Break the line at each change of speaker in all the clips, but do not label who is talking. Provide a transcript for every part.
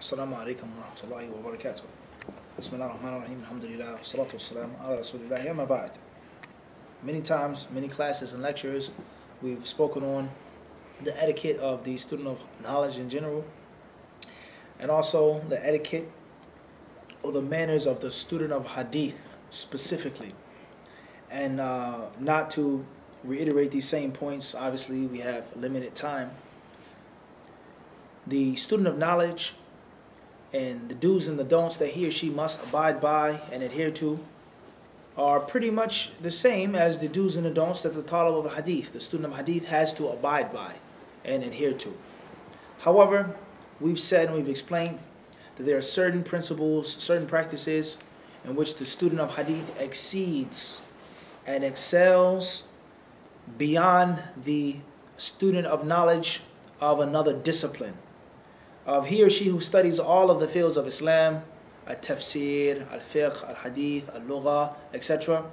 Assalamu alaikum wa rahmatullahi wa barakatuh. Bismillah ar-Rahman ar-Rahim. Alhamdulillah. Salatu wassalam ala Rasulillah. Amma ba'd. Many times, many classes and lectures, we've spoken on the etiquette of the student of knowledge in general, and also the etiquette or the manners of the student of Hadith specifically. And not to reiterate these same points, obviously we have limited time. The student of knowledge and the do's and the don'ts that he or she must abide by and adhere to are pretty much the same as the do's and the don'ts that the talib of hadith, the student of hadith, has to abide by and adhere to. However, we've said and we've explained that there are certain principles, certain practices in which the student of hadith exceeds and excels beyond the student of knowledge of another discipline, of he or she who studies all of the fields of Islam, al-tafsir, al-fiqh, al-hadith, al-lugha, etc.,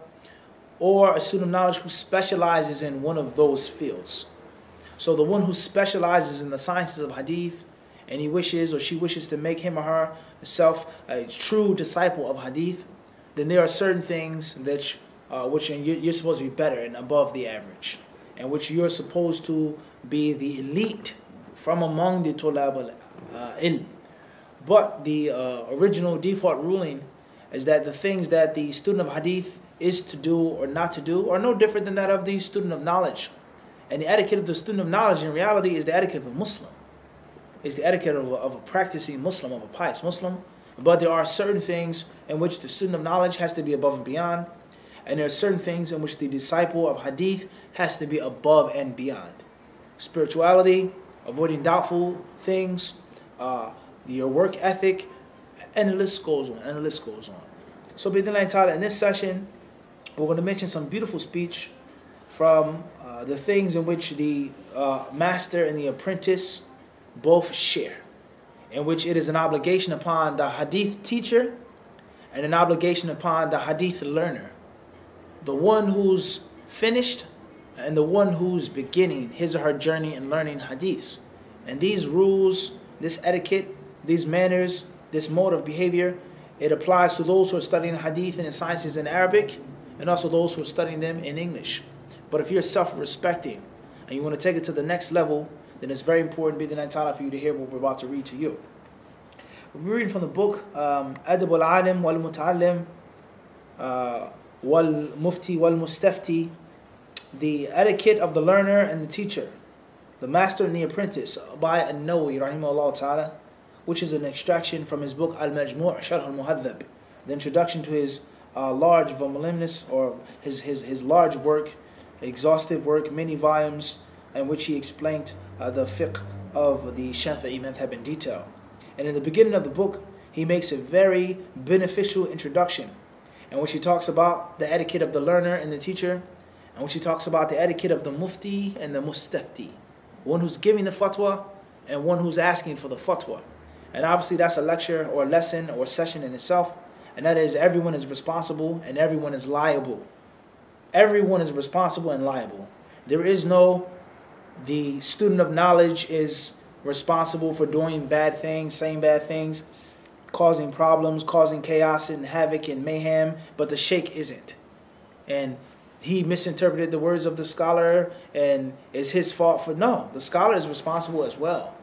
or a student of knowledge who specializes in one of those fields. So the one who specializes in the sciences of hadith, and he wishes or she wishes to make him or herself a true disciple of hadith, then there are certain things that which you're supposed to be better and above the average, and which you're supposed to be the elite from among the tulab al-ilm. But the original default ruling is that the things that the student of hadith is to do or not to do are no different than that of the student of knowledge. And the etiquette of the student of knowledge in reality is the etiquette of a Muslim. It's the etiquette of a practicing Muslim, of a pious Muslim. But there are certain things in which the student of knowledge has to be above and beyond. And there are certain things in which the disciple of hadith has to be above and beyond. Spirituality, avoiding doubtful things, your work ethic, and the list goes on, and the list goes on. So, bi'idhnillahi ta'ala, in this session, we're going to mention some beautiful speech from the things in which the master and the apprentice both share, in which it is an obligation upon the hadith teacher and an obligation upon the hadith learner, the one who's finished and the one who's beginning his or her journey in learning hadiths. And these rules, this etiquette, these manners, this mode of behavior, it applies to those who are studying hadith and the sciences in Arabic, and also those who are studying them in English. But if you're self-respecting and you want to take it to the next level, then it's very important, bi'idhnillahi ta'ala, for you to hear what we're about to read to you. We're reading from the book Adab al-Alim wal-Muta'allim wal-Mufti wal-Mustafti, the etiquette of the learner and the teacher, the master and the apprentice, by An-Nawawi rahimahullah ta'ala, which is an extraction from his book Al-Majmu' Sharh al-Muhadhab, the introduction to his large voluminous, or his large work, exhaustive work, many volumes, in which he explained the fiqh of the Shafi'i madhab in detail. And in the beginning of the book, he makes a very beneficial introduction, in which he talks about the etiquette of the learner and the teacher, in which he talks about the etiquette of the mufti and the mustafti, one who's giving the fatwa and one who's asking for the fatwa. And obviously that's a lecture or a lesson or a session in itself, and that is everyone is responsible and everyone is liable. Everyone is responsible and liable. There is no, the student of knowledge is responsible for doing bad things, saying bad things, causing problems, causing chaos and havoc and mayhem, but the sheikh isn't. And he misinterpreted the words of the scholar and it's his fault for, no, the scholar is responsible as well.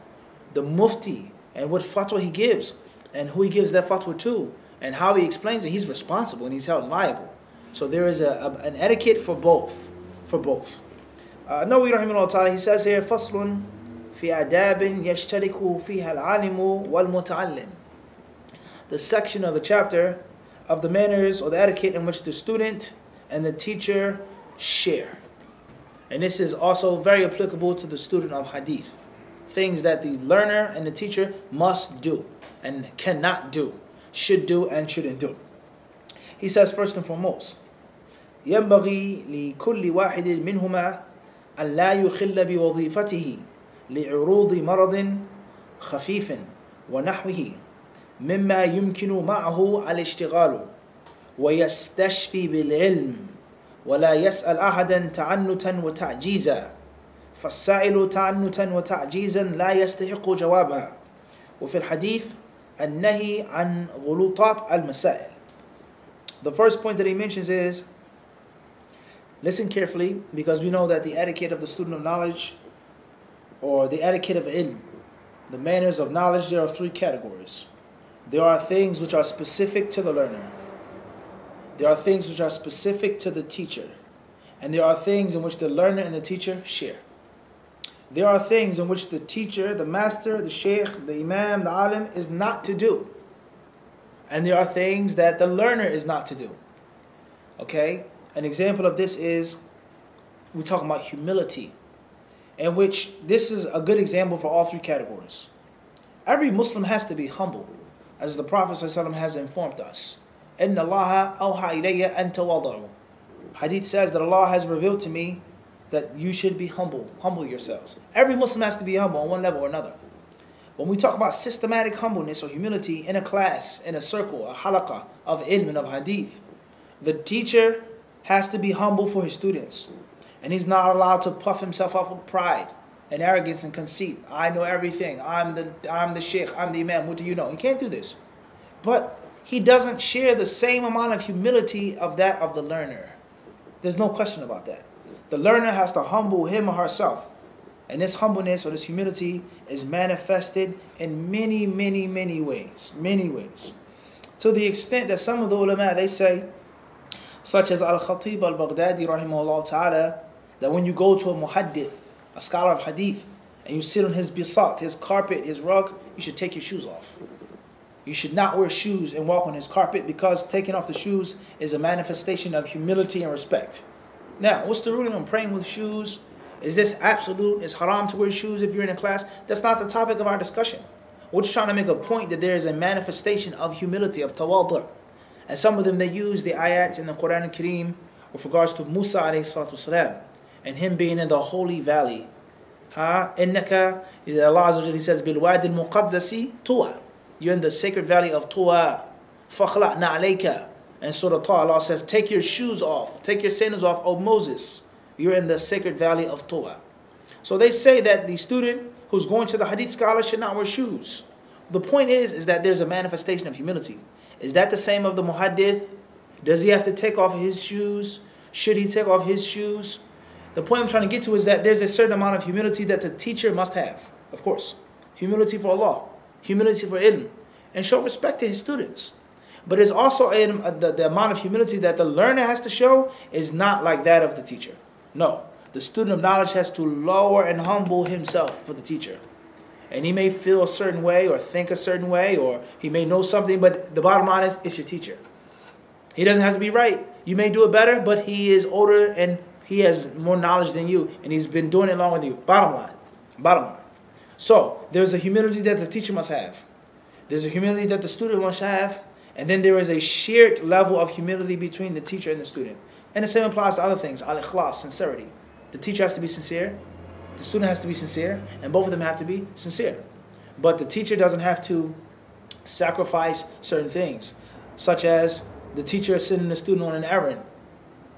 The mufti and what fatwa he gives and who he gives that fatwa to and how he explains it, he's responsible and he's held liable. So there is an etiquette for both. Nawawi rahimahullah ta'ala, he says here, فَصْلٌ فِي أَدَابٍ يَشْتَرِكُ فِيهَا الْعَالِمُ وَالْمُتَعَلِّمُ. The section of the chapter of the manners or the etiquette in which the student and the teacher share. And this is also very applicable to the student of hadith. Things that the learner and the teacher must do and cannot do, should do and shouldn't do. He says, first and foremost, ينبغي لكل واحد منهما أن لا يخل بوظيفته لعروض مرض خفيف ونحوه مما يمكن معه الاشتغال ويستشفي بالعلم ولا يسأل أحدا تعنتا وتعجيزا فالسائل تعنتا وتعجيزا لا يستحق جوابها. وفي الحديث النهي عن غلوطات المسائل. The first point that he mentions is, listen carefully, because we know that the etiquette of the student of knowledge, or the etiquette of ilm, the manners of knowledge, there are three categories. There are things which are specific to the learner. There are things which are specific to the teacher. And there are things in which the learner and the teacher share. There are things in which the teacher, the master, the sheikh, the imam, the alim is not to do. And there are things that the learner is not to do. Okay? An example of this is, we're talking about humility, in which this is a good example for all three categories. Every Muslim has to be humble, as the Prophet ﷺ has informed us. إِنَّ اللَّهَ أَوْحَى إِلَيَّ أَن تَوَضَعُوا. Hadith says that Allah has revealed to me that you should be humble. Humble yourselves. Every Muslim has to be humble on one level or another. When we talk about systematic humbleness or humility in a class, in a circle, a halaqah of ilm and of hadith, the teacher has to be humble for his students. And he's not allowed to puff himself up with pride and arrogance and conceit. I know everything. I'm the sheikh. I'm the imam. What do you know? He can't do this. But he doesn't share the same amount of humility of that of the learner. There's no question about that. The learner has to humble him or herself. And this humbleness or this humility is manifested in many, many, many ways. Many ways. To the extent that some of the ulama, they say, such as Al-Khatib al-Baghdadi rahimahullah ta'ala, that when you go to a muhaddith, a scholar of hadith, and you sit on his bisat, his carpet, his rug, you should take your shoes off. You should not wear shoes and walk on his carpet, because taking off the shoes is a manifestation of humility and respect. Now, what's the ruling on praying with shoes? Is this absolute? Is haram to wear shoes if you're in a class? That's not the topic of our discussion. We're just trying to make a point that there is a manifestation of humility, of tawadu'. And some of them, they use the ayats in the Quran al-Kareem with regards to Musa alayhi salatu wasalam, and him being in the holy valley. Innaka, Allah Azza wa Jalla, He says, Bilwadi al-Muqaddasi Tuwa. You're in the sacred valley of Tuwa. Fakhla'na alayka. And Surah Taha, Allah says, take your shoes off, take your sandals off, O Moses. You're in the sacred valley of Tuwa. So they say that the student who's going to the hadith scholar should not wear shoes. The point is that there's a manifestation of humility. Is that the same of the muhaddith? Does he have to take off his shoes? Should he take off his shoes? The point I'm trying to get to is that there's a certain amount of humility that the teacher must have. Of course. Humility for Allah. Humility for ilm. And show respect to his students. But there's also the amount of humility that the learner has to show is not like that of the teacher. No. The student of knowledge has to lower and humble himself for the teacher. And he may feel a certain way or think a certain way, or he may know something, but the bottom line is, it's your teacher. He doesn't have to be right. You may do it better, but he is older and he has more knowledge than you, and he's been doing it along with you. Bottom line. Bottom line. So, there's a humility that the teacher must have. There's a humility that the student must have. And then there is a shared level of humility between the teacher and the student. And the same applies to other things. Al-ikhlas, sincerity. The teacher has to be sincere. The student has to be sincere. And both of them have to be sincere. But the teacher doesn't have to sacrifice certain things. Such as the teacher sending the student on an errand.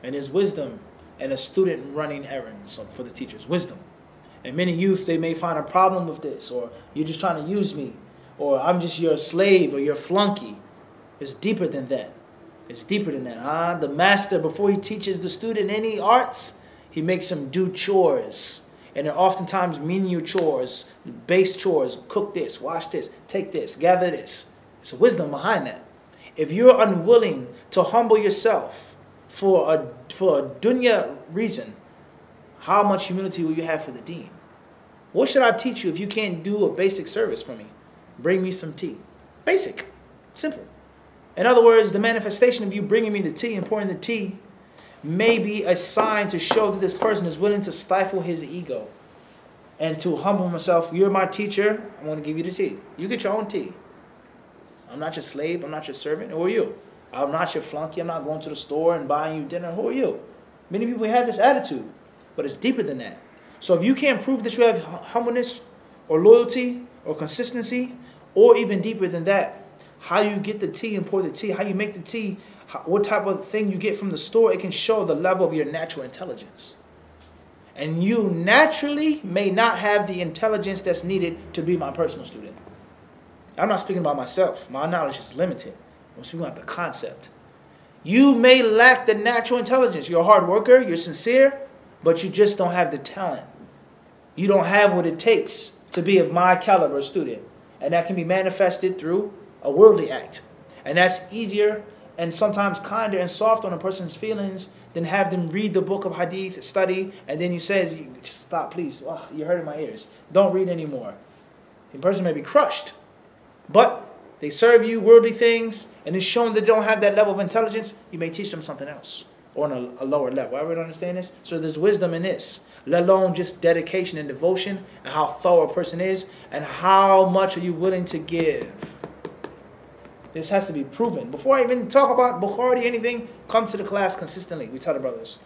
And his wisdom. And a student running errands for the teacher's wisdom. And many youth, they may find a problem with this. Or you're just trying to use me. Or I'm just your slave or your flunky. It's deeper than that. It's deeper than that. The master, before he teaches the student any arts, he makes him do chores. And they're oftentimes menial chores, base chores. Cook this, wash this, take this, gather this. There's a wisdom behind that. If you're unwilling to humble yourself for a dunya reason, how much humility will you have for the deen? What should I teach you if you can't do a basic service for me? Bring me some tea. Basic. Simple. In other words, the manifestation of you bringing me the tea and pouring the tea may be a sign to show that this person is willing to stifle his ego and to humble himself. You're my teacher. I'm going to give you the tea. You get your own tea. I'm not your slave. I'm not your servant. Who are you? I'm not your flunky. I'm not going to the store and buying you dinner. Who are you? Many people have this attitude, but it's deeper than that. So if you can't prove that you have humbleness or loyalty or consistency, or even deeper than that, how you get the tea and pour the tea, how you make the tea, what type of thing you get from the store, it can show the level of your natural intelligence. And you naturally may not have the intelligence that's needed to be my personal student. I'm not speaking about myself. My knowledge is limited. I'm speaking about the concept. You may lack the natural intelligence. You're a hard worker, you're sincere, but you just don't have the talent. You don't have what it takes to be of my caliber student. And that can be manifested through a worldly act. And that's easier and sometimes kinder and soft on a person's feelings than have them read the book of Hadith, study, and then you say, just stop, please. Oh, you're hurting my ears. Don't read anymore. The person may be crushed. But they serve you worldly things, and it's shown that they don't have that level of intelligence. You may teach them something else, or on a lower level. Everyone understand this? So there's wisdom in this, let alone just dedication and devotion, and how thorough a person is, and how much are you willing to give. This has to be proven. Before I even talk about Bukhari, anything, come to the class consistently. We tell the brothers.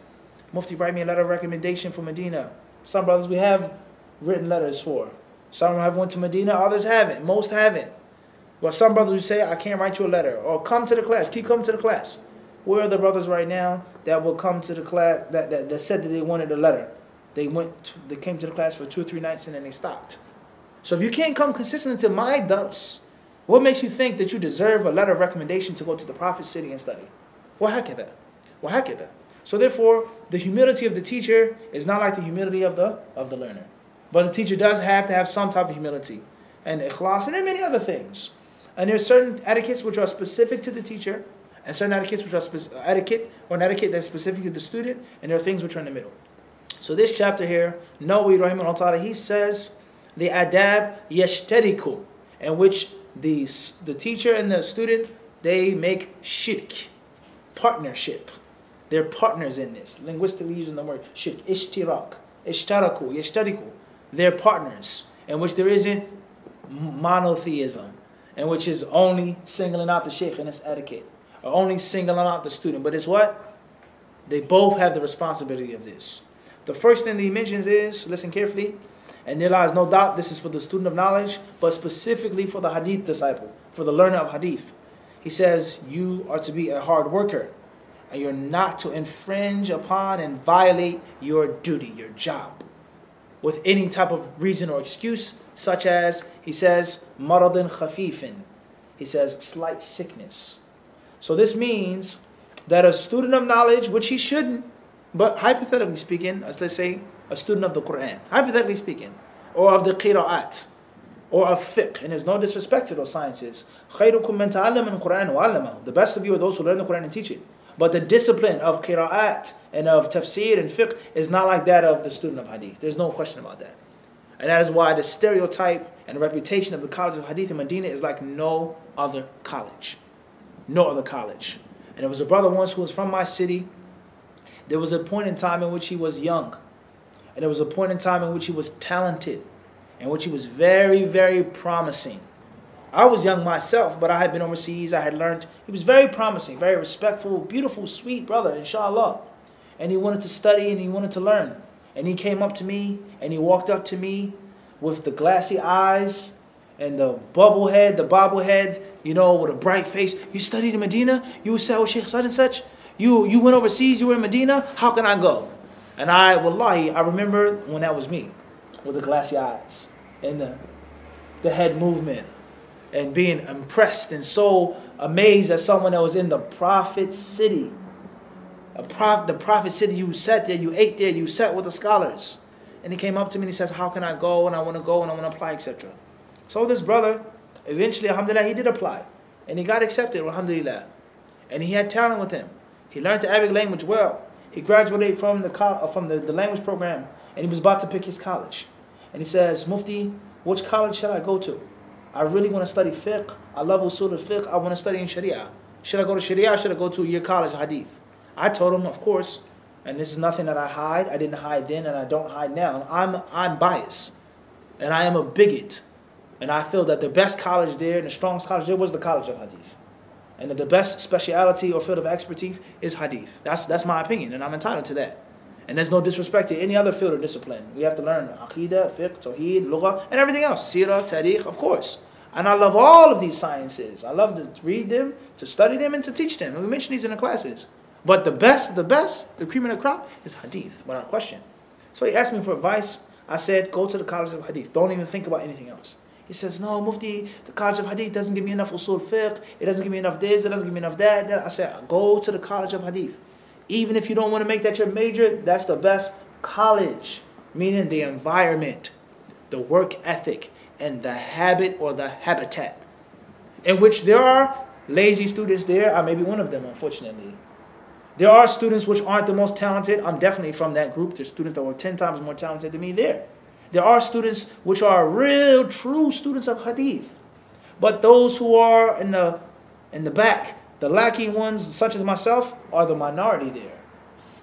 Mufti, write me a letter of recommendation for Medina. Some brothers we have written letters for. Some have went to Medina, others haven't. Most haven't. Well, some brothers will say, I can't write you a letter. Or come to the class. Keep coming to the class. Where are the brothers right now that will come to the class, that said that they wanted a letter? They came to the class for 2 or 3 nights and then they stopped. So if you can't come consistently to my dars, what makes you think that you deserve a letter of recommendation to go to the Prophet's city and study? وهكذا. وهكذا. So therefore, the humility of the teacher is not like the humility of the learner. But the teacher does have to have some type of humility and ikhlas, and there are many other things. And there are certain etiquettes which are specific to the teacher, and certain etiquettes which are etiquette that's specific to the student, and there are things which are in the middle. So this chapter here, Nawawi rahimahullah ta'ala, he says the adab yashtariku, in which the teacher and the student, they make shirk, partnership. They're partners in this. Linguistically using the word shirk, ishtirak, ishtaraku, yashtariku. They're partners, in which there isn't monotheism, in which is only singling out the sheikh in its etiquette, or only singling out the student. But it's what? They both have the responsibility of this. The first thing that he mentions is, listen carefully, and there lies no doubt this is for the student of knowledge, but specifically for the hadith disciple, for the learner of hadith. He says, you are to be a hard worker, and you're not to infringe upon and violate your duty, your job, with any type of reason or excuse, such as, he says, maradin khafifin. He says, slight sickness. So this means that a student of knowledge, which he shouldn't, but hypothetically speaking, as let's say, a student of the Quran, hypothetically speaking, or of the qira'at, or of fiqh, and there's no disrespect to those sciences. خَيْرُكُمْ مَنْ تَعَلَّمَ الْقُرْآنَ وَعَلَّمَهُ. The best of you are those who learn the Quran and teach it. But the discipline of qira'at and of tafsir and fiqh is not like that of the student of hadith. There's no question about that. And that is why the stereotype and reputation of the College of Hadith in Medina is like no other college. No other college. And there was a brother once who was from my city. There was a point in time in which he was young. And there was a point in time in which he was talented. In which he was very, very promising. I was young myself, but I had been overseas. I had learned. He was very promising, very respectful, beautiful, sweet brother, inshallah. And he wanted to study and he wanted to learn. And he came up to me and he walked up to me with the glassy eyes and the bobblehead, you know, with a bright face. You studied in Medina? You were with Sheikh such and such? You went overseas? You were in Medina? How can I go? And wallahi, I remember when that was me, with the glassy eyes and the head movement and being impressed and so amazed at someone that was in the Prophet's city. The Prophet's city, you sat there, you ate there, you sat with the scholars. And he came up to me and he says, how can I go? And I want to go and I want to apply, etc. So this brother, eventually, alhamdulillah, he did apply. And he got accepted, alhamdulillah. And he had talent with him. He learned the Arabic language well. He graduated from the language program. And he was about to pick his college. And he says, Mufti, which college should I go to? I really want to study fiqh. I love usul al-fiqh. I want to study in sharia. Should I go to sharia or should I go to your college, hadith? I told him, of course, and this is nothing that I hide. I didn't hide then and I don't hide now. I'm biased. And I am a bigot. And I feel that the best college there and the strongest college there was the College of Hadith. And that the best speciality or field of expertise is hadith. That's my opinion, and I'm entitled to that. And there's no disrespect to any other field or discipline. We have to learn aqidah, fiqh, tawheed, lughah, and everything else. Sirah, tariq, of course. And I love all of these sciences. I love to read them, to study them, and to teach them. And we mention these in the classes. But the best, the cream of the crop is hadith, without question. So he asked me for advice. I said, go to the College of Hadith. Don't even think about anything else. He says, no, Mufti, the College of Hadith doesn't give me enough usul fiqh. It doesn't give me enough this. It doesn't give me enough that. I said, go to the College of Hadith. Even if you don't want to make that your major, that's the best college. Meaning the environment, the work ethic, and the habit or the habitat. In which there are lazy students there. I may be one of them, unfortunately. There are students which aren't the most talented. I'm definitely from that group. There's students that were 10 times more talented than me there. There are students which are real, true students of Hadith. But those who are in the back, the lacking ones, such as myself, are the minority there.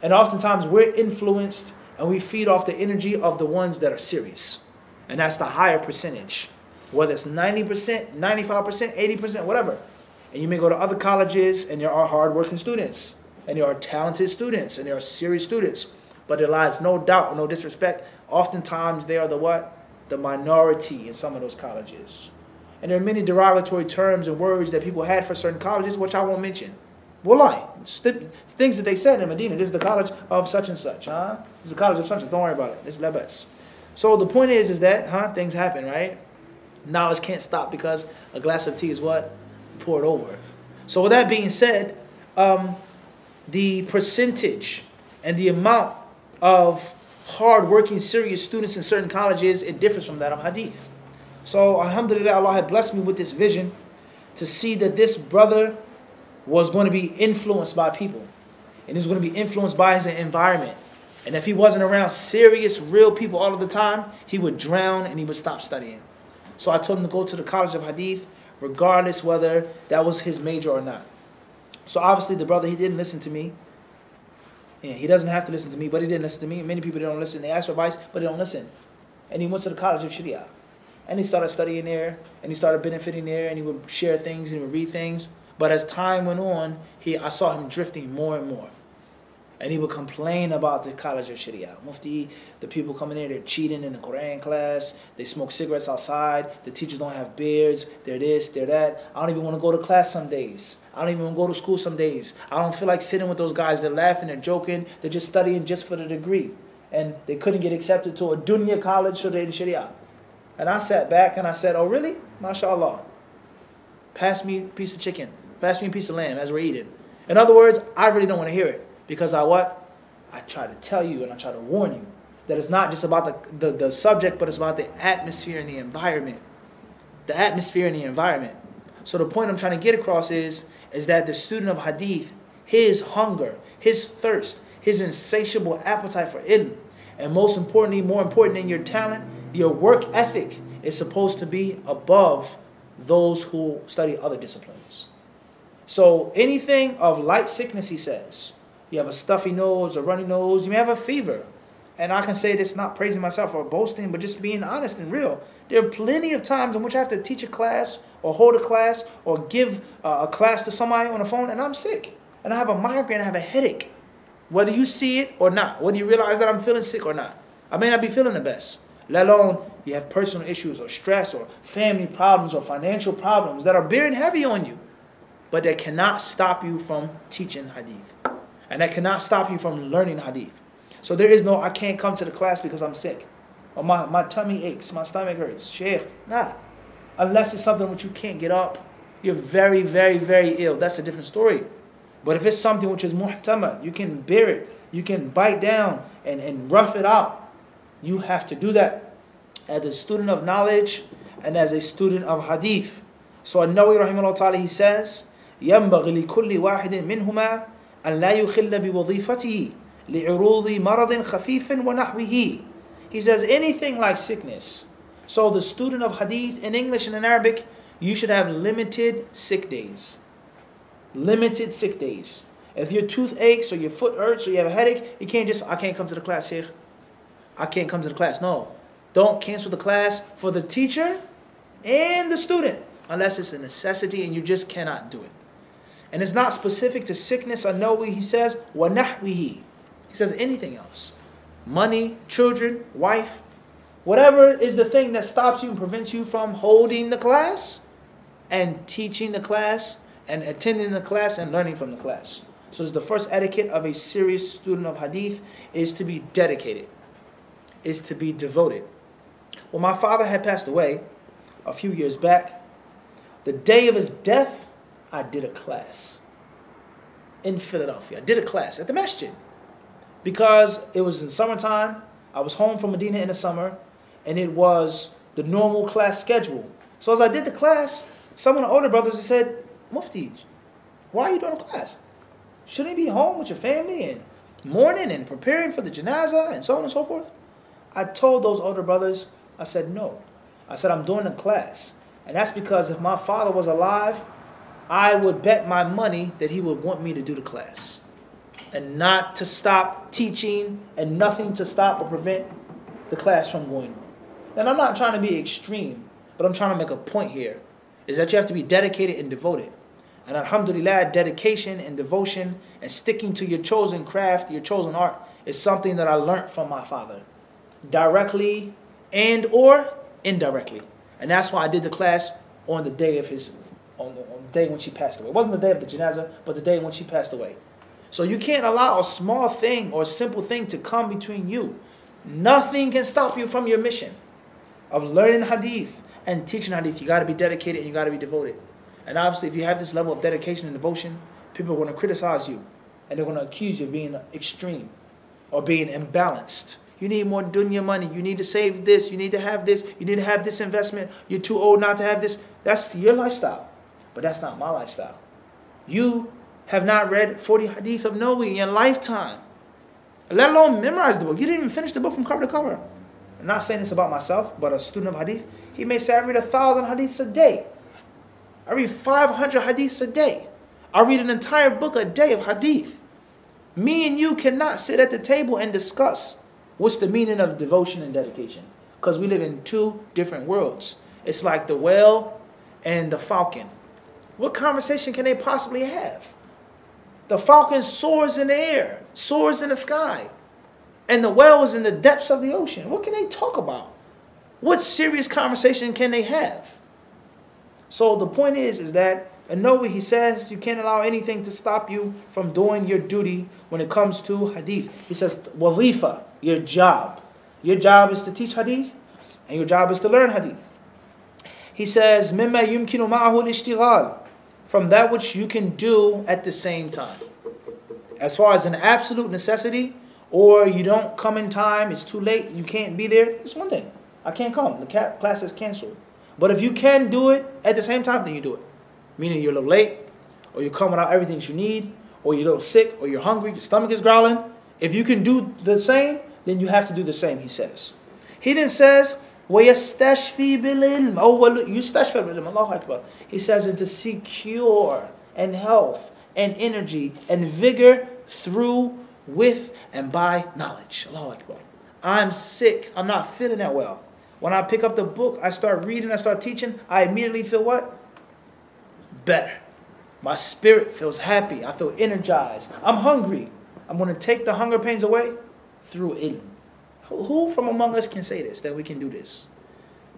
And oftentimes we're influenced and we feed off the energy of the ones that are serious. And that's the higher percentage. Whether it's 90%, 95%, 80%, whatever. And you may go to other colleges and there are hardworking students. And there are talented students. And there are serious students. But there lies no doubt, no disrespect. Oftentimes they are the what? The minority in some of those colleges. And there are many derogatory terms and words that people had for certain colleges, which I won't mention. Wallahi, things that they said in Medina. This is the college of such and such. This is the college of such and such. Don't worry about it. This is labas. So the point is that things happen, right? Knowledge can't stop because a glass of tea is what? Poured over. So with that being said, the percentage and the amount of hard-working, serious students in certain colleges, it differs from that of Hadith. So, alhamdulillah, Allah had blessed me with this vision to see that this brother was going to be influenced by people. And he was going to be influenced by his environment. And if he wasn't around serious, real people all of the time, he would drown and he would stop studying. So I told him to go to the College of Hadith, regardless whether that was his major or not. So obviously the brother, he didn't listen to me. Yeah, he doesn't have to listen to me, but he didn't listen to me. Many people don't listen. They ask for advice, but they don't listen. And he went to the College of Sharia. And he started studying there, and he started benefiting there, and he would share things, and he would read things. But as time went on, I saw him drifting more and more. And he would complain about the College of Sharia. Mufti, the people coming in, they're cheating in the Quran class. They smoke cigarettes outside. The teachers don't have beards. They're this, they're that. I don't even want to go to class some days. I don't even want to go to school some days. I don't feel like sitting with those guys. They're laughing, they're joking. They're just studying just for the degree. And they couldn't get accepted to a dunya college, so they're in Sharia. And I sat back and I said, oh really? MashaAllah. Pass me a piece of chicken. Pass me a piece of lamb as we're eating. In other words, I really don't want to hear it. Because I try to tell you and I try to warn you that it's not just about the subject, but it's about the atmosphere and the environment. The atmosphere and the environment. So the point I'm trying to get across is that the student of Hadith, his hunger, his thirst, his insatiable appetite for ilm, and most importantly, more important than your talent, your work ethic is supposed to be above those who study other disciplines. So anything of light sickness, he says, you have a stuffy nose, a runny nose, you may have a fever. And I can say this not praising myself or boasting, but just being honest and real. There are plenty of times in which I have to teach a class or hold a class or give a class to somebody on the phone and I'm sick. And I have a migraine, I have a headache. Whether you see it or not, whether you realize that I'm feeling sick or not. I may not be feeling the best. Let alone you have personal issues or stress or family problems or financial problems that are bearing heavy on you. But that cannot stop you from teaching Hadith. And that cannot stop you from learning Hadith. So there is no, I can't come to the class because I'm sick. Or my tummy aches, my stomach hurts. Sheikh, nah. Unless it's something which you can't get up. You're very, very, very ill. That's a different story. But if it's something which is muhtamad, you can bear it. You can bite down and rough it out. You have to do that as a student of knowledge and as a student of Hadith. So An-Nawawi rahimahullah ta'ala, he says, يَنْبَغِي لِكُلِّ وَاحِدٍ مِّنْهُمَا أَنْ لَا يُخِلَّ بِوَظِيفَتِهِ لِعُرُوضِ مَرَضٍ خَفِيفٍ وَنَحْوِهِ. He says anything like sickness. So the student of Hadith in English and in Arabic, you should have limited sick days. Limited sick days. If your tooth aches or your foot hurts or you have a headache, you can't just, I can't come to the class, Sheikh. I can't come to the class. No. Don't cancel the class for the teacher and the student unless it's a necessity and you just cannot do it. And it's not specific to sickness or no, he says, وَنَحْوِهِ. He says anything else. Money, children, wife, whatever is the thing that stops you and prevents you from holding the class and teaching the class and attending the class and learning from the class. So it's the first etiquette of a serious student of Hadith is to be dedicated, is to be devoted. When my father had passed away, a few years back. The day of his death, I did a class in Philadelphia. I did a class at the masjid because it was in summertime. I was home from Medina in the summer, and it was the normal class schedule. So as I did the class, some of the older brothers said, Mufti, why are you doing a class? Shouldn't you be home with your family and mourning and preparing for the janazah and so on and so forth? I told those older brothers, I said, no. I said, I'm doing a class. And that's because if my father was alive, I would bet my money that he would want me to do the class. And not to stop teaching and nothing to stop or prevent the class from going on. And I'm not trying to be extreme, but I'm trying to make a point here, is that you have to be dedicated and devoted. And alhamdulillah, dedication and devotion and sticking to your chosen craft, your chosen art, is something that I learned from my father. Directly and or indirectly. And that's why I did the class on the day of his, on the day when she passed away. It wasn't the day of the janazah, but the day when she passed away. So you can't allow a small thing or a simple thing to come between you. Nothing can stop you from your mission of learning hadith and teaching hadith. You got to be dedicated and you got to be devoted. And obviously, if you have this level of dedication and devotion, people are going to criticize you. And they're going to accuse you of being extreme or being imbalanced. You need more dunya money. You need to save this. You need to have this. You need to have this investment. You're too old not to have this. That's your lifestyle. But that's not my lifestyle. You have not read 40 hadith of Nawawi in your lifetime. Let alone memorize the book. You didn't even finish the book from cover to cover. I'm not saying this about myself, but a student of hadith. He may say, I read 1,000 hadiths a day. I read 500 hadiths a day. I read an entire book a day of hadith. Me and you cannot sit at the table and discuss what's the meaning of devotion and dedication. Because we live in two different worlds. It's like the whale and the falcon. What conversation can they possibly have? The falcon soars in the air, soars in the sky. And the whale is in the depths of the ocean. What can they talk about? What serious conversation can they have? So the point is that, and Nawawi, he says, you can't allow anything to stop you from doing your duty when it comes to hadith. He says, wazifa, your job. Your job is to teach hadith, and your job is to learn hadith. He says, مِمَّا يُمْكِنُ مَعَهُ الْإِشْتِغَالِ, from that which you can do at the same time. As far as an absolute necessity, or you don't come in time, it's too late, you can't be there, it's one thing. I can't come, the class is canceled. But if you can do it at the same time, then you do it. Meaning you're a little late, or you come without everything that you need, or you're a little sick, or you're hungry, your stomach is growling. If you can do the same, then you have to do the same, he says. He then says, وَيَسْتَشْفِي بِالْعِلْمِ. يُسْتَشْفِي بِالْعِلْمِ. Allahu Akbar. He says it's to seek cure and health and energy and vigor through, with, and by knowledge. Allahu Akbar. I'm sick. I'm not feeling that well. When I pick up the book, I start reading, I start teaching, I immediately feel what? Better. My spirit feels happy. I feel energized. I'm hungry. I'm going to take the hunger pains away through ilm. Who from among us can say this, that we can do this?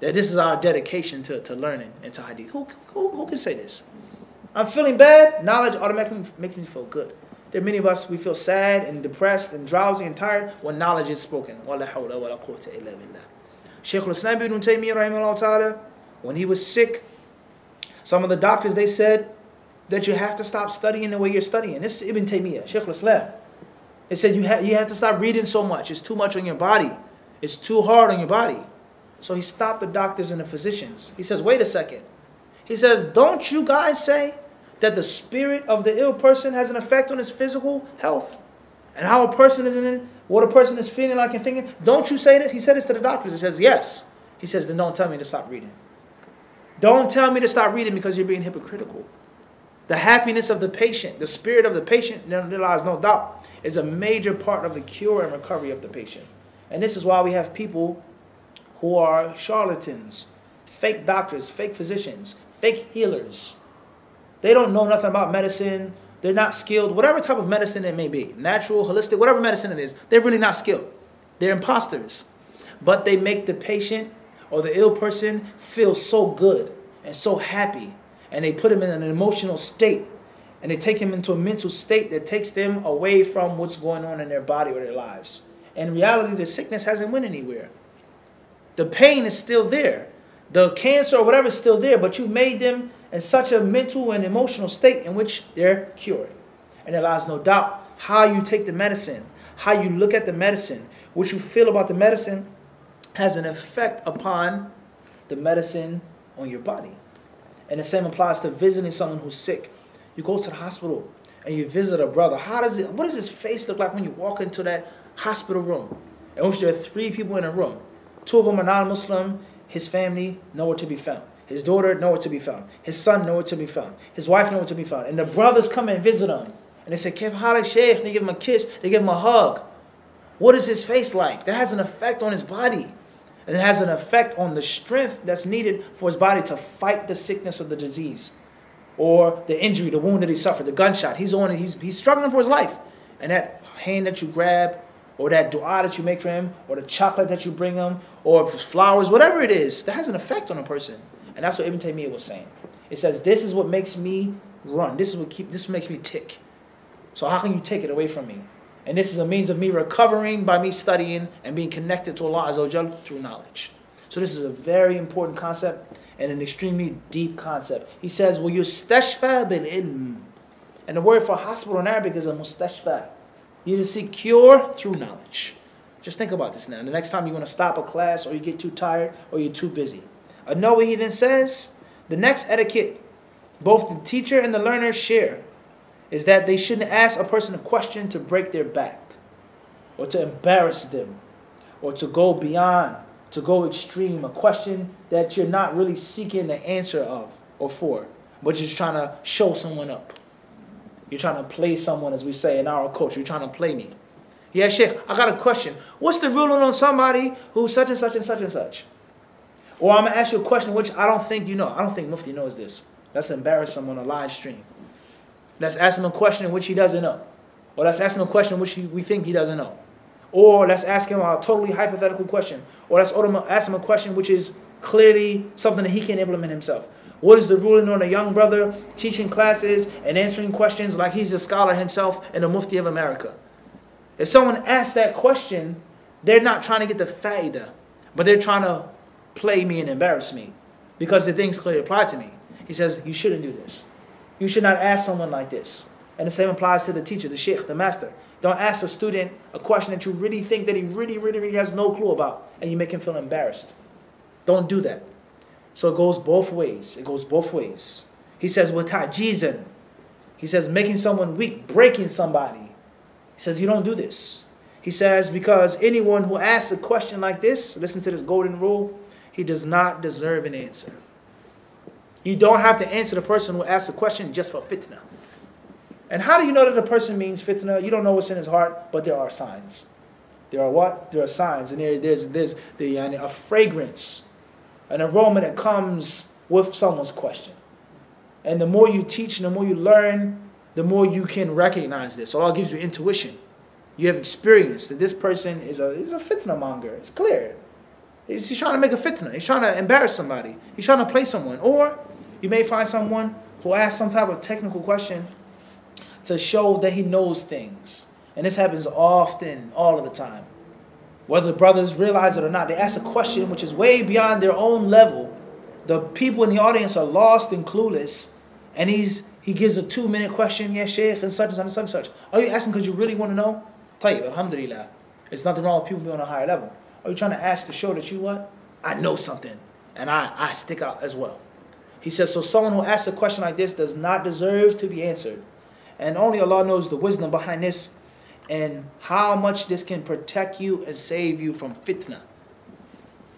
That this is our dedication to learning and to hadith. Who can say this? I'm feeling bad. Knowledge automatically makes me feel good. There are many of us, we feel sad and depressed and drowsy and tired when knowledge is spoken. وَلَا حَوْلَ وَلَا قُوَّةَ إِلَّا بِاللَّهِ. Shaykh al-Islam ibn Taymiyyah, rahimahullah ta'ala, when he was sick, some of the doctors, they said that you have to stop studying the way you're studying. This is Ibn Taymiyyah, Shaykh al-Islam. They said you have to stop reading so much. It's too much on your body. It's too hard on your body. So he stopped the doctors and the physicians. He says, wait a second. He says, don't you guys say that the spirit of the ill person has an effect on his physical health? And how a person is in, what a person is feeling like and thinking? Don't you say this? He said this to the doctors. He says, yes. He says, then don't tell me to stop reading. Don't tell me to stop reading because you're being hypocritical. The happiness of the patient, the spirit of the patient, there lies no doubt, is a major part of the cure and recovery of the patient. And this is why we have people who are charlatans, fake doctors, fake physicians, fake healers. They don't know nothing about medicine. They're not skilled. Whatever type of medicine it may be, natural, holistic, whatever medicine it is, they're really not skilled. They're imposters. But they make the patient or the ill person feel so good and so happy. And they put him in an emotional state. And they take him into a mental state that takes them away from what's going on in their body or their lives. In reality, the sickness hasn't went anywhere. The pain is still there. The cancer or whatever is still there, but you've made them in such a mental and emotional state in which they're cured. And there lies no doubt how you take the medicine, how you look at the medicine, what you feel about the medicine has an effect upon the medicine on your body. And the same applies to visiting someone who's sick. You go to the hospital and you visit a brother. What does his face look like when you walk into that hospital room in which there are 3 people in a room? 2 of them are non-Muslim. His family, nowhere to be found. His daughter, nowhere to be found. His son, nowhere to be found. His wife, nowhere to be found. And the brothers come and visit him. And they say, Kef Halik Sheikh. They give him a kiss. They give him a hug. What is his face like? That has an effect on his body. And it has an effect on the strength that's needed for his body to fight the sickness of the disease. Or the injury, the wound that he suffered, the gunshot. He's struggling for his life. And that hand that you grab, or that dua that you make for him, or the chocolate that you bring him, or flowers, whatever it is, that has an effect on a person. And that's what Ibn Taymiyyah was saying. It says, this is what makes me run. This is what makes me tick. So how can you take it away from me? And this is a means of me recovering by me studying and being connected to Allah Azza wa Jal through knowledge. So this is a very important concept and an extremely deep concept. He says, وَيُسْتَشْفَى بِالْعِلْمِ. And the word for hospital in Arabic is a mustashfa. You just seek cure through knowledge. Just think about this now. The next time you want to stop a class, or you get too tired, or you're too busy. An-Nawawi, he then says, the next etiquette both the teacher and the learner share is that they shouldn't ask a person a question to break their back, or to embarrass them, or to go beyond, to go extreme, a question that you're not really seeking the answer of or for, but you're just trying to show someone up. You're trying to play someone, as we say in our culture. You're trying to play me. Yeah, Sheikh, I got a question. What's the ruling on somebody who's such and such and such and such? Or I'm going to ask you a question which I don't think you know. I don't think Mufti knows this. Let's embarrass someone on a live stream. Let's ask him a question which he doesn't know. Or let's ask him a question which we think he doesn't know. Or let's ask him a totally hypothetical question. Or let's ask him a question which is clearly something that he can implement himself. What is the ruling on a young brother teaching classes and answering questions like he's a scholar himself and a Mufti of America? If someone asks that question, they're not trying to get the faida, but they're trying to play me and embarrass me because the things clearly apply to me. He says, you shouldn't do this. You should not ask someone like this. And the same applies to the teacher, the sheikh, the master. Don't ask a student a question that you really think that he really has no clue about, and you make him feel embarrassed. Don't do that. So it goes both ways. It goes both ways. He says, وَتَعْجِيزًا. He says, making someone weak, breaking somebody. He says, you don't do this. He says, because anyone who asks a question like this, listen to this golden rule, he does not deserve an answer. You don't have to answer the person who asks a question just for fitna. And how do you know that the person means fitna? You don't know what's in his heart, but there are signs. There are what? There are signs. And there's a fragrance, an aroma that comes with someone's question. And the more you teach and the more you learn, the more you can recognize this. Allah gives you intuition. You have experience that this person is a fitna monger. It's clear. He's trying to make a fitna. He's trying to embarrass somebody. He's trying to play someone. Or you may find someone who asks some type of technical question to show that he knows things. And this happens often, all of the time. Whether brothers realize it or not, they ask a question which is way beyond their own level. The people in the audience are lost and clueless. And he gives a 2-minute question, yeah, Sheikh, and such and such and such and such. Are you asking because you really want to know? Tayyib, alhamdulillah. There's nothing wrong with people being on a higher level. Are you trying to ask to show that you what? I know something. And I stick out as well. He says, so someone who asks a question like this does not deserve to be answered. And only Allah knows the wisdom behind this and how much this can protect you and save you from fitna.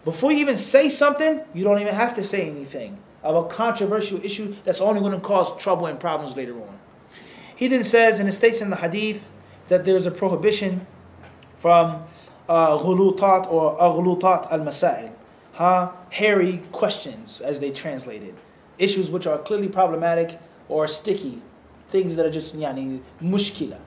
Before you even say something, you don't even have to say anything of a controversial issue that's only going to cause trouble and problems later on. He then says, and it states in the hadith, that there's a prohibition from ghulutat or aghlutat al-masail, hairy questions, as they translate it. Issues which are clearly problematic or sticky, things that are just mushkila.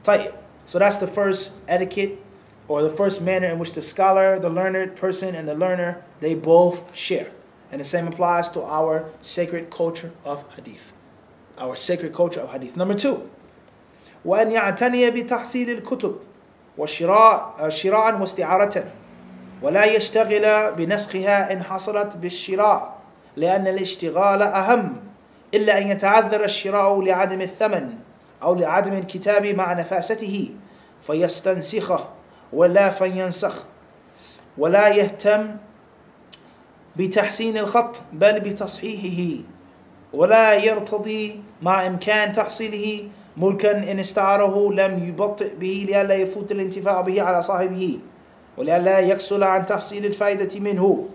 Tayyib. So that's the first etiquette, or the first manner in which the scholar, the learned person, and the learner, they both share. And the same applies to our sacred culture of hadith. Our sacred culture of hadith. Number 2, وأن يعتني بتحصيل الكتب وشراء وشراء واستعارة. ولا يشتغل بنسخها إن حصلت بالشراء لأن الاشتغال أهم إلا أن يتعذر الشراء لعدم الثمن أو لعدم الكتاب مع نفاسته فيستنسخه ولا فينسخ ولا يهتم بتحسين الخط بل بتصحيحه ولا يرتضي مع إمكان تحصيله ملكا إن استعاره لم يبطئ به لئلا يفوت الانتفاع به على صاحبه ولئلا يكسل عن تحصيل الفائدة منه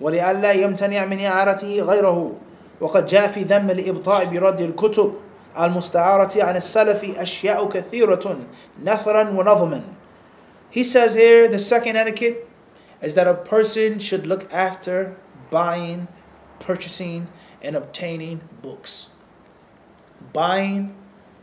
ولئلا يمتنع من إعارته غيره وقد جاء في ذم الإبطاء برد الكتب المستعارة عن السلف أشياء كثيرة نثرا ونظما. He says here the second etiquette is that a person should look after buying, purchasing, and obtaining books. Buying,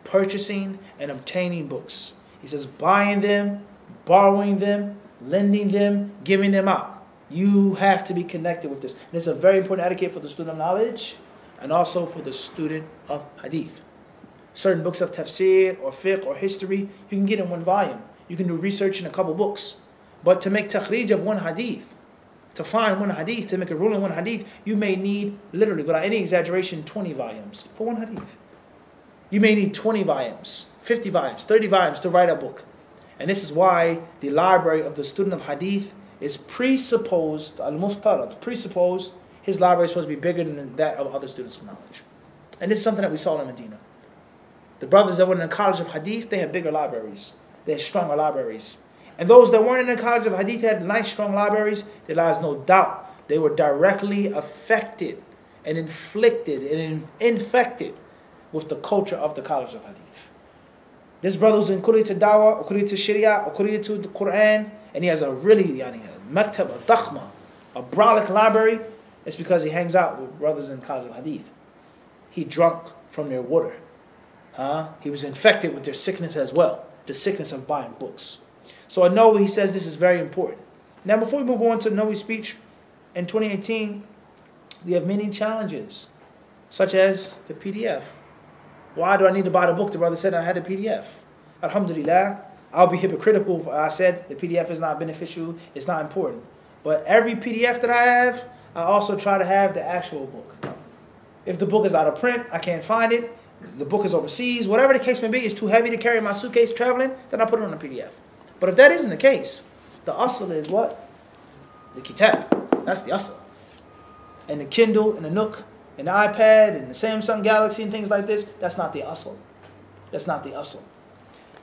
purchasing, and obtaining books. He says buying them, borrowing them, lending them, giving them out. You have to be connected with this. And it's a very important etiquette for the student of knowledge and also for the student of hadith. Certain books of tafsir or fiqh or history, you can get in one volume. You can do research in a couple books. But to make takhrij of one hadith, to find one hadith, to make a ruling on one hadith, you may need, literally, without any exaggeration, 20 volumes for one hadith. You may need 20 volumes, 50 volumes, 30 volumes to write a book. And this is why the library of the student of hadith is presupposed, al-muftarad, presupposed, his library is supposed to be bigger than that of other students of knowledge. And this is something that we saw in Medina. The brothers that were in the college of hadith, they had bigger libraries. They had stronger libraries. And those that weren't in the college of hadith had nice, strong libraries. There lies no doubt they were directly affected and inflicted and infected with the culture of the college of hadith. This brother was in Kulliyat al-Dawah, or Kulliyat al-Sharia, or Kulliyat al-Quran, and he has a really, a maktab, a dakhma, a brolic library. It's because he hangs out with brothers in college of hadith. He drunk from their water. He was infected with their sickness as well, the sickness of buying books. So I know he says this is very important. Now before we move on to Nawawi's speech, in 2018, we have many challenges, such as the PDF. Why do I need to buy the book? The brother said I had a PDF. Alhamdulillah, I'll be hypocritical if I said the PDF is not beneficial, it's not important. But every PDF that I have, I also try to have the actual book. If the book is out of print, I can't find it, the book is overseas, whatever the case may be, it's too heavy to carry in my suitcase traveling, then I put it on a PDF. But if that isn't the case, the asl is what? The kitab. That's the asl. And the Kindle and the Nook and the iPad and the Samsung Galaxy and things like this, that's not the asl. That's not the asl.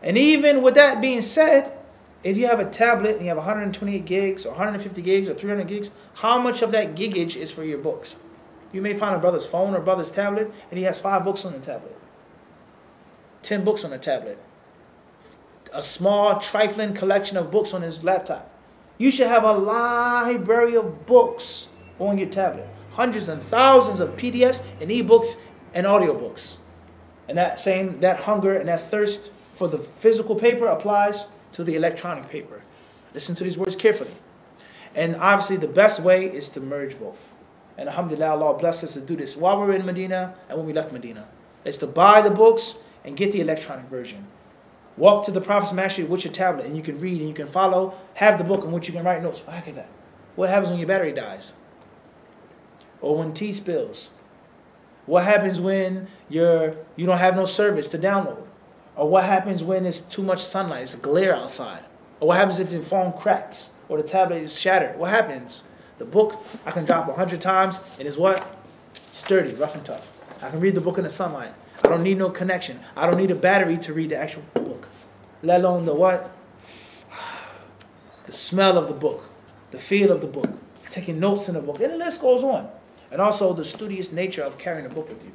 And even with that being said, if you have a tablet and you have 128 gigs or 150 gigs or 300 gigs, how much of that gigage is for your books? You may find a brother's phone or brother's tablet and he has 5 books on the tablet, 10 books on the tablet, a small trifling collection of books on his laptop. You should have a library of books on your tablet. Hundreds and thousands of PDFs and ebooks and audiobooks. And that hunger and that thirst for the physical paper applies to the electronic paper. Listen to these words carefully. And obviously the best way is to merge both. And alhamdulillah, Allah blessed us to do this while we were in Medina and when we left Medina. It's to buy the books and get the electronic version. Walk to the Prophet's masjid with your tablet and you can read and you can follow, have the book in which you can write notes. What heck is that? What happens when your battery dies? Or when tea spills? What happens when you don't have no service to download? Or what happens when it's too much sunlight, it's glare outside? Or what happens if your phone cracks or the tablet is shattered? What happens? The book, I can drop 100 times and it's what? Sturdy, rough and tough. I can read the book in the sunlight. I don't need no connection. I don't need a battery to read the actual book. Let alone the what? The smell of the book, the feel of the book, taking notes in the book, and the list goes on. And also the studious nature of carrying a book with you.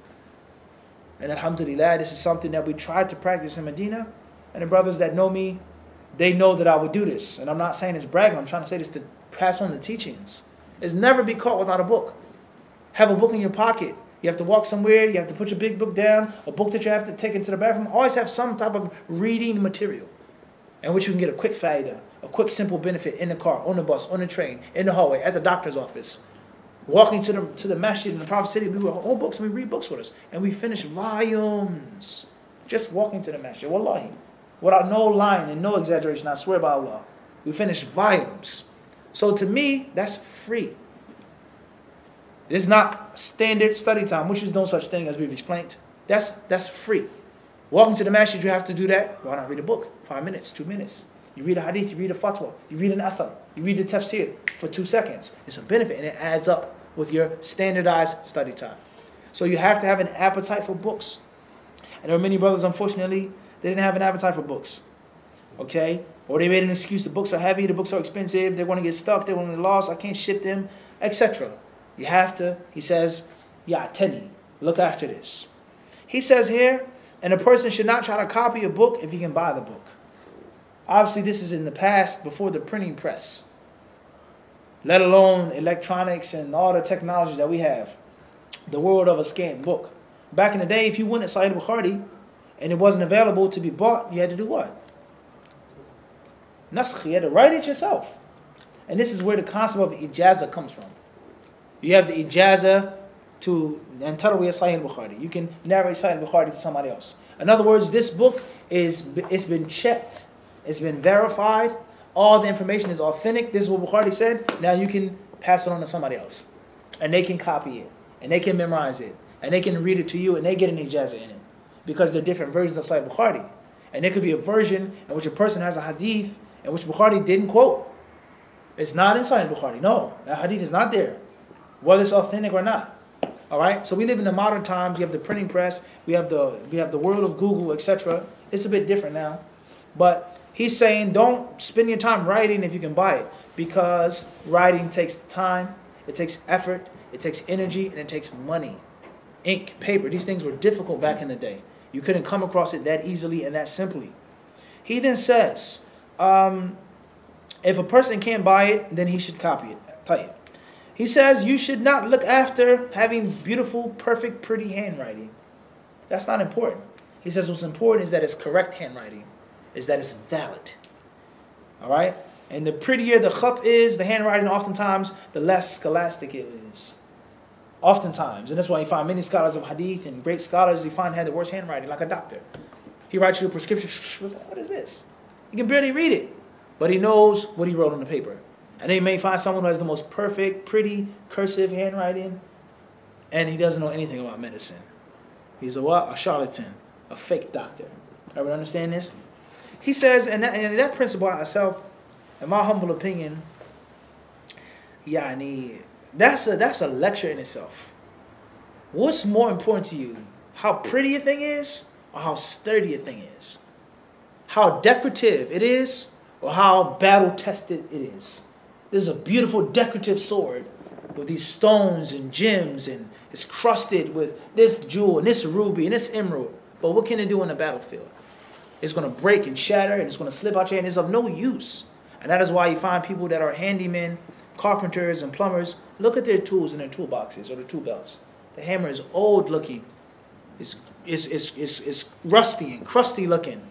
And alhamdulillah, this is something that we tried to practice in Medina. And the brothers that know me, they know that I would do this. And I'm not saying it's bragging, I'm trying to say this to pass on the teachings. Is never be caught without a book. Have a book in your pocket. You have to walk somewhere, you have to put your big book down, a book that you have to take into the bathroom. Always have some type of reading material in which you can get a quick faida, a quick simple benefit in the car, on the bus, on the train, in the hallway, at the doctor's office. Walking to the masjid in the Prophet City, we were all books and we read books with us. And we finish volumes just walking to the masjid, wallahi. Without no lying and no exaggeration, I swear by Allah. We finish volumes. So to me, that's free. It's not standard study time, which is no such thing as we've explained. That's free. Walking to the masjid, you have to do that. Why not read a book? 5 minutes, 2 minutes. You read a hadith, you read a fatwa, you read an athar, you read the tafsir for 2 seconds. It's a benefit and it adds up with your standardized study time. So you have to have an appetite for books. And there are many brothers, unfortunately, they didn't have an appetite for books. Okay? Or they made an excuse, the books are heavy, the books are expensive, they're going to get stuck, they're going to get lost, I can't ship them, etc. You have to, he says, Teddy, look after this. He says here, and a person should not try to copy a book if he can buy the book. Obviously, this is in the past, before the printing press. Let alone electronics and all the technology that we have. The world of a scanned book. Back in the day, if you went to Sahih Bukhari and it wasn't available to be bought, you had to do what? Naskh, you had to write it yourself. And this is where the concept of ijazah comes from. You have the ijazah to Antarawiyah Sahih Bukhari. You can narrate Sahih Bukhari to somebody else. In other words, this book it's been checked. It's been verified. All the information is authentic. This is what Bukhari said. Now you can pass it on to somebody else. And they can copy it. And they can memorize it. And they can read it to you and they get an ijazah in it. Because they're different versions of Sahih Bukhari. And there could be a version in which a person has a hadith in which Bukhari didn't quote. It's not in Sahih Bukhari. No, that hadith is not there. Whether it's authentic or not. Alright? So we live in the modern times. We have the printing press. We have the world of Google, etc. It's a bit different now. But he's saying don't spend your time writing if you can buy it. Because writing takes time. It takes effort. It takes energy. And it takes money. Ink, paper. These things were difficult back in the day. You couldn't come across it that easily and that simply. He then says, if a person can't buy it, then he should copy it. Tayyib. He says you should not look after having beautiful, perfect, pretty handwriting. That's not important. He says what's important is that it's correct handwriting, is that it's valid. All right? And the prettier the khat is, the handwriting, oftentimes, the less scholastic it is. Oftentimes. And that's why you find many scholars of hadith and great scholars, you find had the worst handwriting, like a doctor. He writes you a prescription. What is this? You can barely read it. But he knows what he wrote on the paper. And then you may find someone who has the most perfect, pretty, cursive handwriting, and he doesn't know anything about medicine. He's a what? A charlatan, a fake doctor. Everyone understand this? He says, and that principle itself, in my humble opinion, that's a lecture in itself. What's more important to you? How pretty a thing is, or how sturdy a thing is? How decorative it is, or how battle-tested it is? This is a beautiful decorative sword with these stones and gems, and it's crusted with this jewel and this ruby and this emerald. But what can it do in the battlefield? It's going to break and shatter, and it's going to slip out your hand. It's of no use. And that is why you find people that are handymen, carpenters, and plumbers, look at their tools in their toolboxes or their tool belts. The hammer is old looking. It's rusty and crusty looking.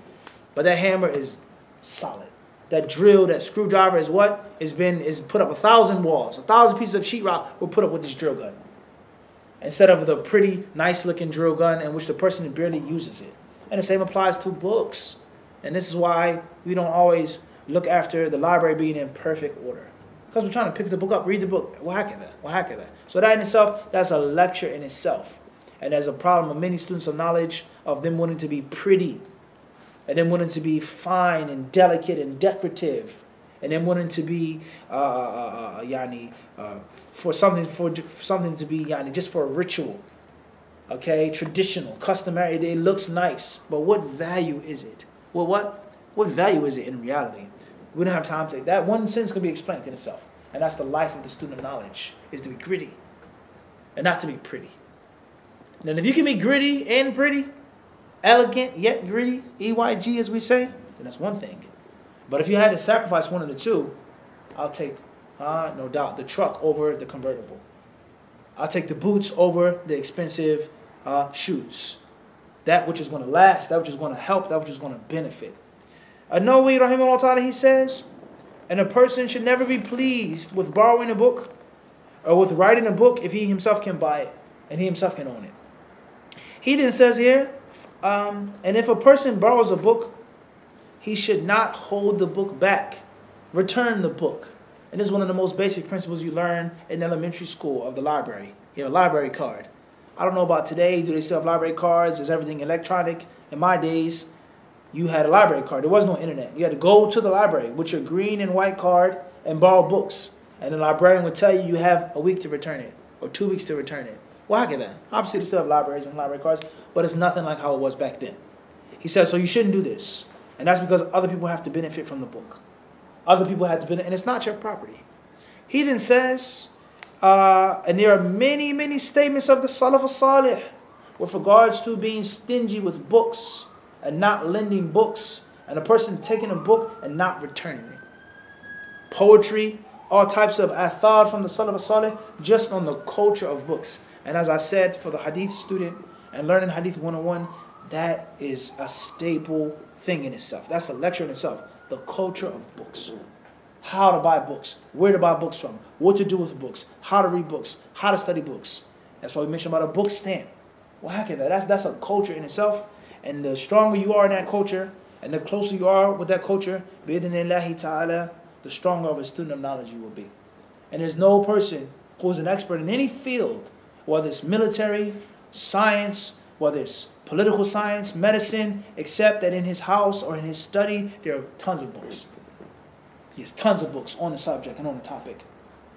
But that hammer is solid. That drill, that screwdriver is what? Is put up 1,000 walls. 1,000 pieces of sheetrock were put up with this drill gun. Instead of the pretty, nice looking drill gun in which the person barely uses it. And the same applies to books. And this is why we don't always look after the library being in perfect order. Because we're trying to pick the book up, read the book. Wahakada. So that in itself, that's a lecture in itself. And there's a problem of many students of knowledge of them wanting to be pretty. And then wanting to be fine and delicate and decorative, and then wanting to be for something to be just for a ritual, okay, traditional, customary. It looks nice, but what value is it? Well, what value is it in reality? We don't have time to. That one sentence can be explained in itself, and that's the life of the student of knowledge: is to be gritty, and not to be pretty. And if you can be gritty and pretty, elegant yet gritty, EYG as we say, then that's one thing. But if you had to sacrifice one of the two, I'll take, no doubt, the truck over the convertible. I'll take the boots over the expensive shoes. That which is going to last, that which is going to help, that which is going to benefit. An-Nawawi rahimahullah ta'ala, he says, and a person should never be pleased with borrowing a book or with writing a book if he himself can buy it and he himself can own it. He then says here, and if a person borrows a book, he should not hold the book back. Return the book. And this is one of the most basic principles you learn in elementary school of the library. You have a library card. I don't know about today. Do they still have library cards? Is everything electronic? In my days, you had a library card. There was no internet. You had to go to the library with your green and white card and borrow books. And the librarian would tell you have a week to return it or 2 weeks to return it. Well, how can that? Obviously, they still have libraries and library cards, but it's nothing like how it was back then. He says, so you shouldn't do this. And that's because other people have to benefit from the book. Other people have to benefit, and it's not your property. He then says, and there are many, many statements of the Salaf al-Salih with regards to being stingy with books and not lending books, and a person taking a book and not returning it. Poetry, all types of athar from the Salaf al-Salih, just on the culture of books. And as I said, for the Hadith student and learning Hadith 101, that is a staple thing in itself. That's a lecture in itself. The culture of books. How to buy books, where to buy books from, what to do with books, how to read books, how to study books. That's why we mentioned about a book stamp. Well, how can that? That's a culture in itself. And the stronger you are in that culture, and the closer you are with that culture, bi'idhnillahi ta'ala, the stronger of a student of knowledge you will be. And there's no person who's an expert in any field, whether it's military, science, whether it's political science, medicine, except that in his house or in his study, there are tons of books. He has tons of books on the subject and on the topic.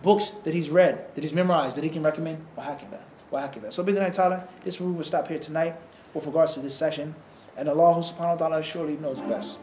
Books that he's read, that he's memorized, that he can recommend. Wa-hakidha. So, bi'idhnillahi ta'ala, this we will stop here tonight with regards to this session. And Allah subhanahu wa ta'ala surely knows best.